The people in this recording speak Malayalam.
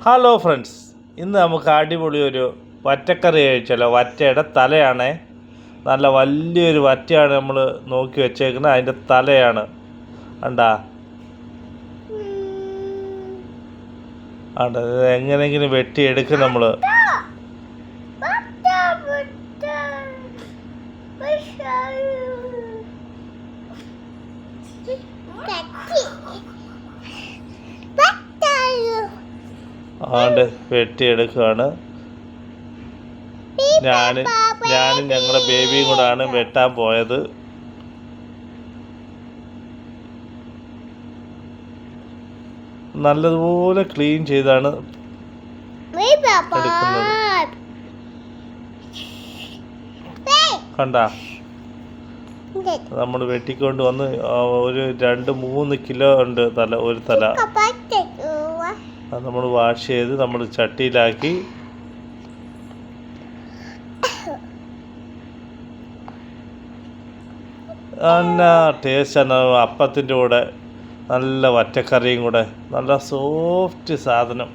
ഹലോ ഫ്രണ്ട്സ്, ഇന്ന് നമുക്ക് അടിപൊളി ഒരു വറ്റക്കറി കഴിച്ചാലോ. വറ്റയുടെ തലയാണേ, നല്ല വലിയൊരു വറ്റയാണ് നമ്മൾ നോക്കി വെച്ചേക്കുന്നത്. അതിൻ്റെ തലയാണ് കണ്ടാ. ഇത് എങ്ങനെയെങ്കിലും വെട്ടിയെടുക്കും നമ്മൾ. ആണ്ട് വെട്ടിയെടുക്കുകയാണ്. ഞാനും ഞങ്ങളുടെ ബേബിയും കൂടാണ് വെട്ടാൻ പോയത്. നല്ലതുപോലെ ക്ലീൻ ചെയ്താണ് എടുക്കുന്നത്. കണ്ട, നമ്മൾ വെട്ടിക്കൊണ്ട് വന്ന് ഒരു 2-3 കിലോ ഉണ്ട് ഒരു തല. അത് നമ്മൾ വാഷ് ചെയ്ത് നമ്മൾ ചട്ടിയിലാക്കി എന്നാ ടേസ്റ്റാണ്. അപ്പത്തിൻ്റെ കൂടെ നല്ല വറ്റക്കറിയും കൂടെ, നല്ല സോഫ്റ്റ് സാധനം.